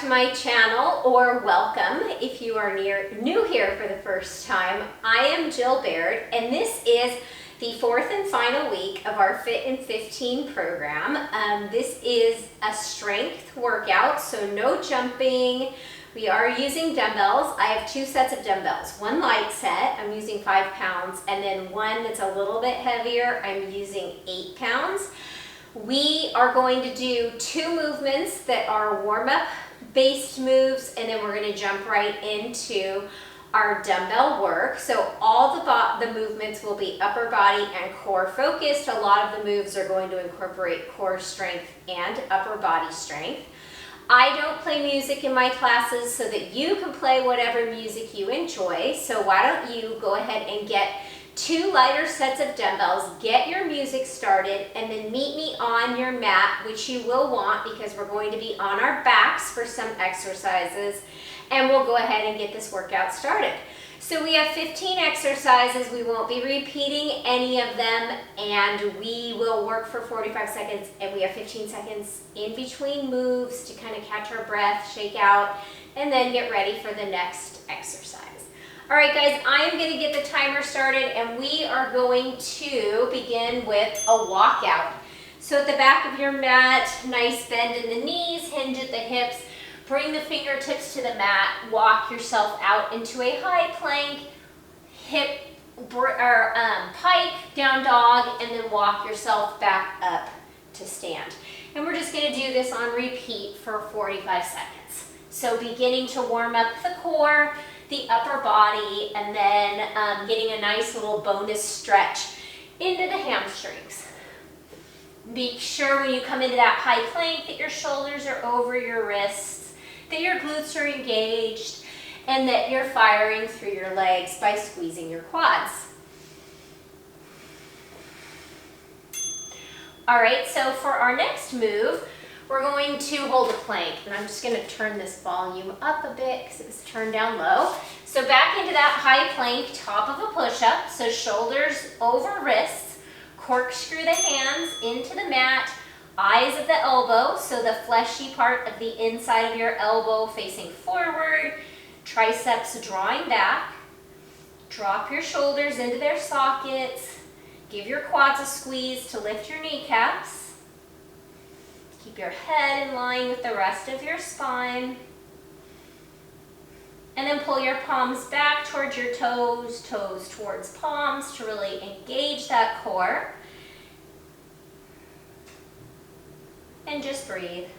to my channel, or welcome if you are new here for the first time. I am Jill Baird, and this is the fourth and final week of our Fit in 15 program. This is a strength workout, so no jumping. We are using dumbbells. I have two sets of dumbbells. One light set, I'm using 5 pounds, and then one that's a little bit heavier, I'm using 8 pounds. We are going to do 2 movements that are warm-up based moves, and then we're going to jump right into our dumbbell work. So all the movements will be upper body and core focused. A lot of the moves are going to incorporate core strength and upper body strength. I don't play music in my classes so that you can play whatever music you enjoy. So why don't you go ahead and get 2 lighter sets of dumbbells, get your music started, and then meet me on your mat, which you will want because we're going to be on our backs for some exercises, and we'll go ahead and get this workout started. So we have 15 exercises. We won't be repeating any of them, and we will work for 45 seconds, and we have 15 seconds in between moves to kind of catch our breath, shake out, and then get ready for the next exercise. All right, guys, I am going to get the timer started, and we are going to begin with a walkout. So at the back of your mat, nice bend in the knees, hinge at the hips, bring the fingertips to the mat, walk yourself out into a high plank, pike, down dog, and then walk yourself back up to stand. And we're just going to do this on repeat for 45 seconds. So beginning to warm up the core, the upper body, and then getting a nice little bonus stretch into the hamstrings. Be sure when you come into that high plank that your shoulders are over your wrists, that your glutes are engaged, and that you're firing through your legs by squeezing your quads. All right, so for our next move, we're going to hold a plank, and I'm just going to turn this volume up a bit because it was turned down low. So back into that high plank, top of a push-up, so shoulders over wrists, corkscrew the hands into the mat, eyes at the elbow, so the fleshy part of the inside of your elbow facing forward, triceps drawing back, drop your shoulders into their sockets, give your quads a squeeze to lift your kneecaps. Keep your head in line with the rest of your spine. And then pull your palms back towards your toes, toes towards palms to really engage that core. And just breathe.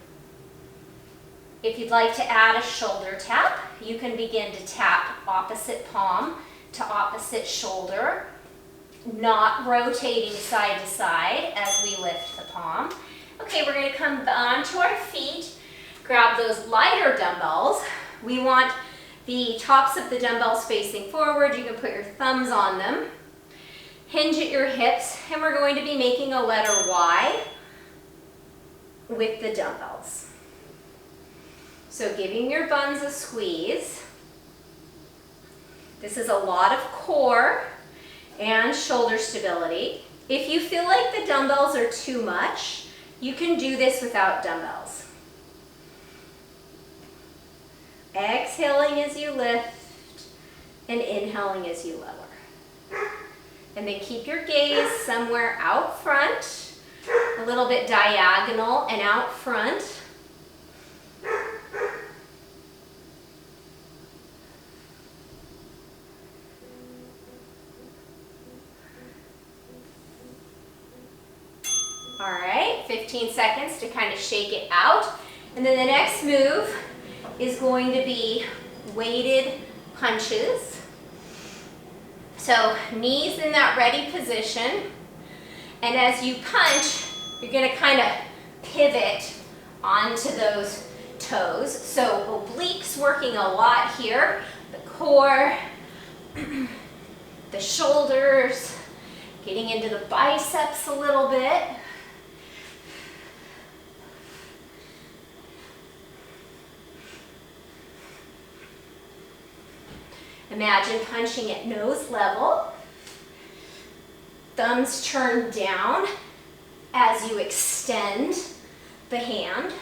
If you'd like to add a shoulder tap, you can begin to tap opposite palm to opposite shoulder, not rotating side to side as we lift the palm. Okay, we're going to come onto our feet, grab those lighter dumbbells. We want the tops of the dumbbells facing forward. You can put your thumbs on them. Hinge at your hips, and we're going to be making a letter Y with the dumbbells. So giving your buns a squeeze. This is a lot of core and shoulder stability. If you feel like the dumbbells are too much, you can do this without dumbbells. Exhaling as you lift and inhaling as you lower. And then keep your gaze somewhere out front, a little bit diagonal and out front. All right, 15 seconds to kind of shake it out. And then the next move is going to be weighted punches. So knees in that ready position. And as you punch, you're going to kind of pivot onto those toes. So obliques working a lot here. The core, the shoulders, getting into the biceps a little bit. Imagine punching at nose level. Thumbs turn down as you extend the hand.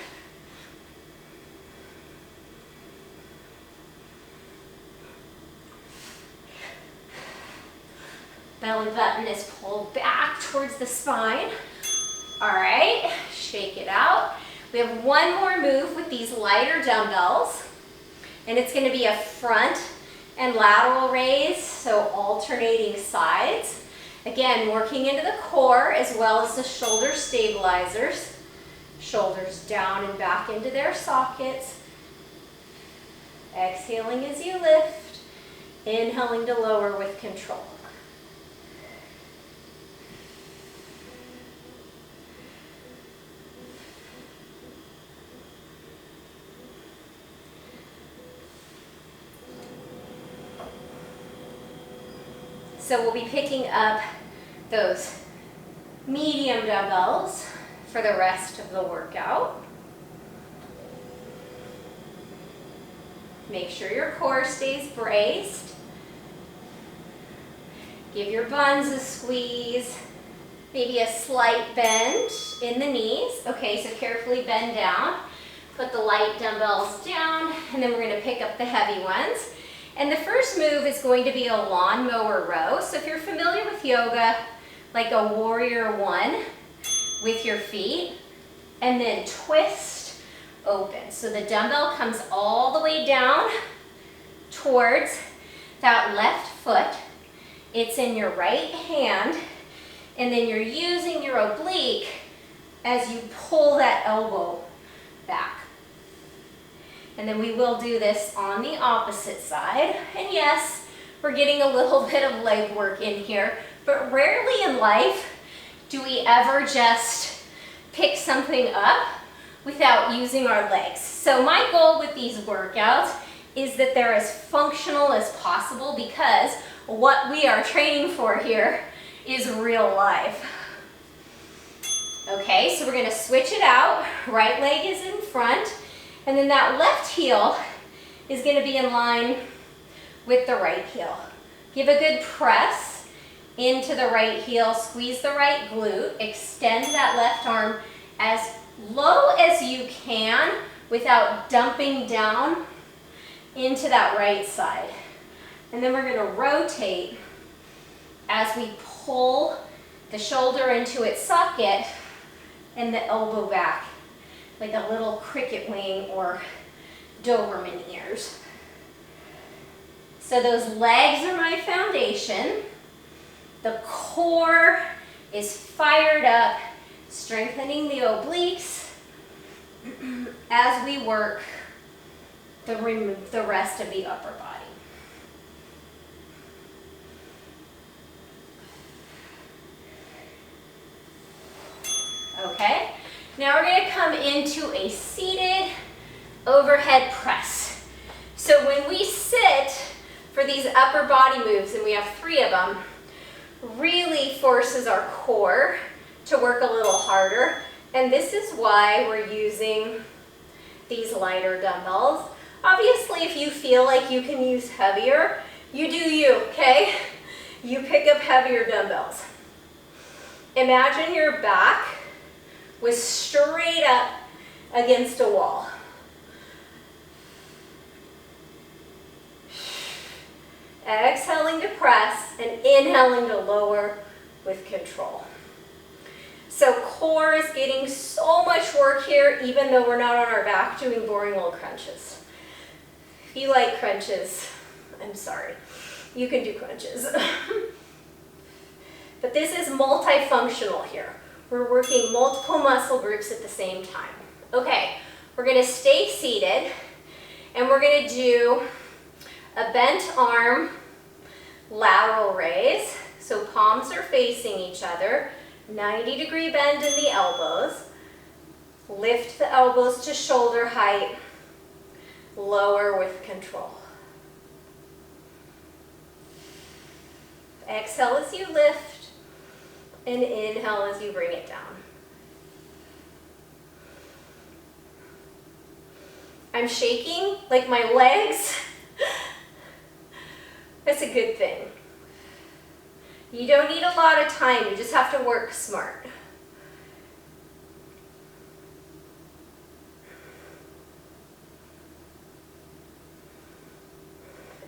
Belly button is pulled back towards the spine. All right, shake it out. We have one more move with these lighter dumbbells, and it's going to be a front and lateral raise, so alternating sides. Again, working into the core as well as the shoulder stabilizers. Shoulders down and back into their sockets. Exhaling as you lift, inhaling to lower with control. So we'll be picking up those medium dumbbells for the rest of the workout. Make sure your core stays braced. Give your buns a squeeze, maybe a slight bend in the knees. Okay, so carefully bend down. Put the light dumbbells down, and then we're going to pick up the heavy ones. And the first move is going to be a lawnmower row. So if you're familiar with yoga, like a warrior one with your feet, and then twist open. So the dumbbell comes all the way down towards that left foot. It's in your right hand, and then you're using your oblique as you pull that elbow back. And then we will do this on the opposite side. And yes, we're getting a little bit of leg work in here, but rarely in life do we ever just pick something up without using our legs. So my goal with these workouts is that they're as functional as possible, because what we are training for here is real life. Okay, so we're going to switch it out. Right leg is in front. And then that left heel is going to be in line with the right heel. Give a good press into the right heel, squeeze the right glute, extend that left arm as low as you can without dumping down into that right side. And then we're going to rotate as we pull the shoulder into its socket and the elbow back, like a little cricket wing or Doberman ears. So those legs are my foundation. The core is fired up, strengthening the obliques as we work the rest of the upper body. Okay, now we're going to come into a seated overhead press. So when we sit for these upper body moves, and we have 3 of them, really forces our core to work a little harder. And this is why we're using these lighter dumbbells. Obviously, if you feel like you can use heavier, you do you, okay? You pick up heavier dumbbells. Imagine your back was straight up against a wall. Exhaling to press and inhaling to lower with control. So core is getting so much work here, even though we're not on our back doing boring little crunches. If you like crunches, I'm sorry. You can do crunches. But this is multifunctional here. We're working multiple muscle groups at the same time. Okay, we're going to stay seated, and we're going to do a bent arm lateral raise. So palms are facing each other, 90-degree bend in the elbows. Lift the elbows to shoulder height, lower with control. Exhale as you lift, and inhale as you bring it down. I'm shaking like my legs. That's a good thing. You don't need a lot of time, you just have to work smart.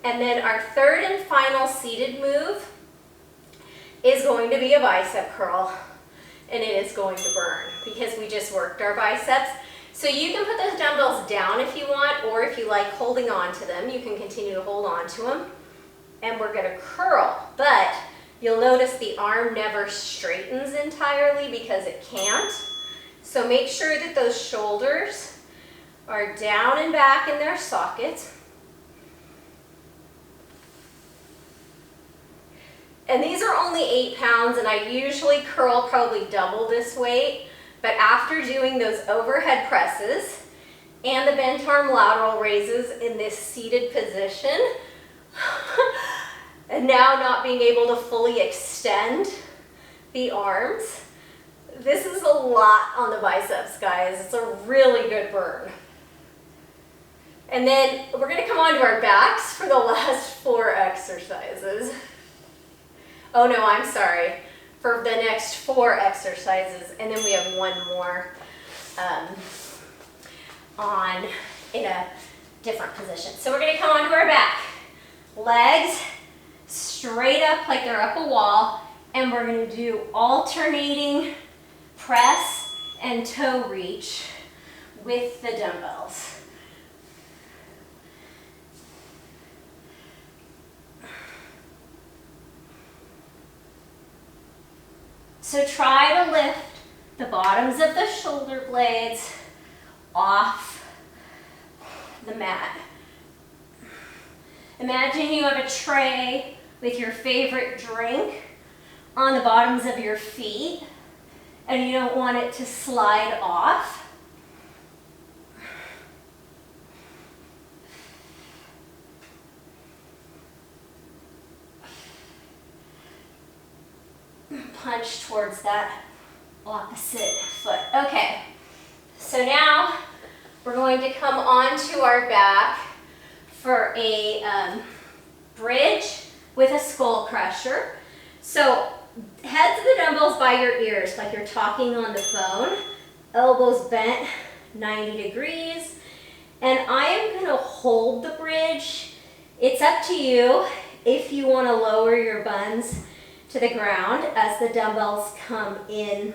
And then our third and final seated move is going to be a bicep curl, and it is going to burn because we just worked our biceps. So you can put those dumbbells down if you want, or if you like holding on to them, you can continue to hold on to them. And we're gonna curl, but you'll notice the arm never straightens entirely because it can't. So make sure that those shoulders are down and back in their sockets. And these are only 8 pounds, and I usually curl probably double this weight, but after doing those overhead presses and the bent arm lateral raises in this seated position, and now not being able to fully extend the arms, this is a lot on the biceps, guys. It's a really good burn. And then we're gonna come onto our backs for the last 4 exercises. Oh no, I'm sorry. For the next 4 exercises, and then we have one more in a different position. So we're gonna come onto our back. Legs straight up like they're up a wall, and we're gonna do alternating press and toe reach with the dumbbells. So try to lift the bottoms of the shoulder blades off the mat. Imagine you have a tray with your favorite drink on the bottoms of your feet, and you don't want it to slide off. Punch towards that opposite foot. Okay, so now we're going to come onto our back for a bridge with a skull crusher. So heads of the dumbbells by your ears, like you're talking on the phone, elbows bent 90 degrees, and I am going to hold the bridge. It's up to you if you want to lower your buns to the ground as the dumbbells come in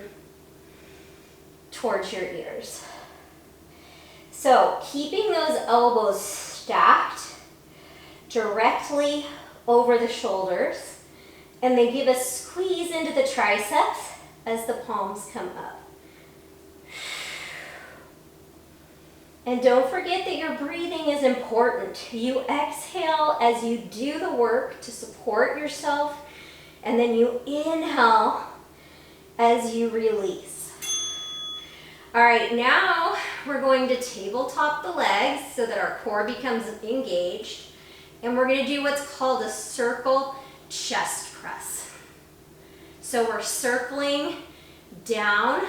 towards your ears. So keeping those elbows stacked directly over the shoulders, and they give a squeeze into the triceps as the palms come up. And don't forget that your breathing is important. You exhale as you do the work to support yourself, and then you inhale as you release. All right, now we're going to tabletop the legs so that our core becomes engaged. And we're gonna do what's called a circle chest press. So we're circling down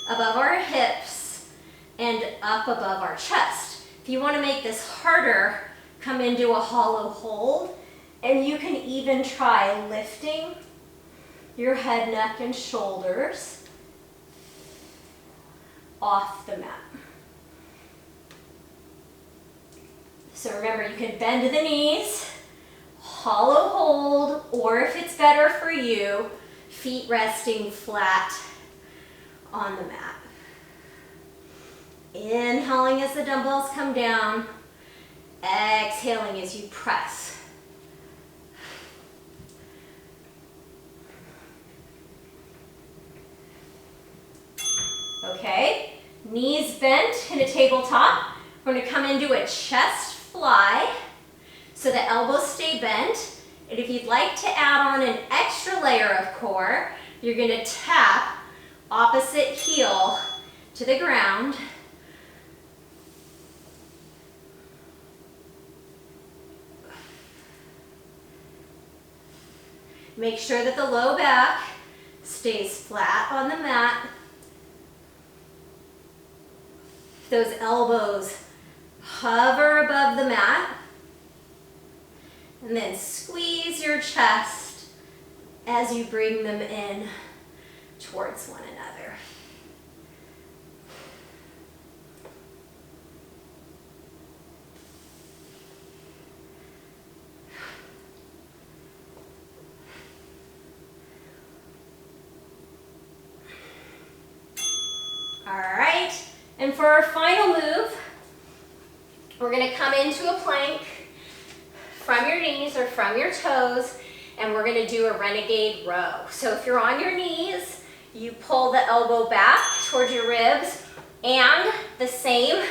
above our hips and up above our chest. If you wanna make this harder, come into a hollow hold. And you can even try lifting your head, neck, and shoulders off the mat. So remember, you can bend the knees, hollow hold, or if it's better for you, feet resting flat on the mat. Inhaling as the dumbbells come down, exhaling as you press. Okay, knees bent in a tabletop. We're going to come into a chest fly so the elbows stay bent. And if you'd like to add on an extra layer of core, you're going to tap opposite heel to the ground. Make sure that the low back stays flat on the mat. Those elbows hover above the mat, and then squeeze your chest as you bring them in towards one another. for our final move, we're gonna come into a plank from your knees or from your toes, and we're gonna do a Renegade Row. So if you're on your knees, you pull the elbow back towards your ribs, and the same,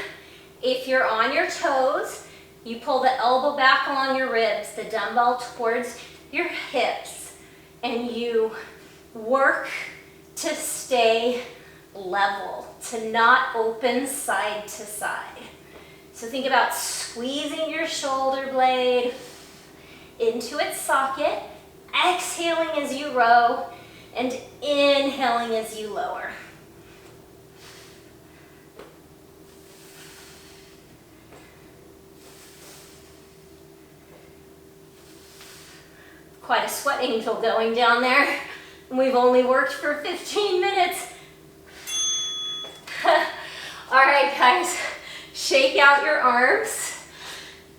if you're on your toes, you pull the elbow back along your ribs, the dumbbell towards your hips, and you work to stay level, to not open side to side. So think about squeezing your shoulder blade into its socket, exhaling as you row, and inhaling as you lower. Quite a sweat angel going down there. And we've only worked for 15 minutes. All right, guys, shake out your arms.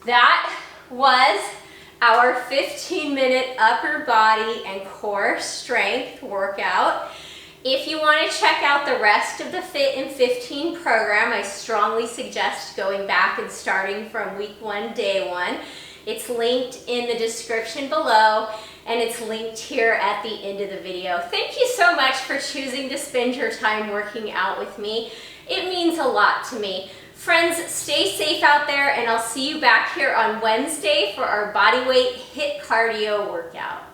That was our 15-minute upper body and core strength workout. If you want to check out the rest of the Fit in 15 program, I strongly suggest going back and starting from week 1, day 1. It's linked in the description below, and it's linked here at the end of the video. Thank you so much for choosing to spend your time working out with me. It means a lot to me. Friends, stay safe out there, and I'll see you back here on Wednesday for our bodyweight HIIT cardio workout.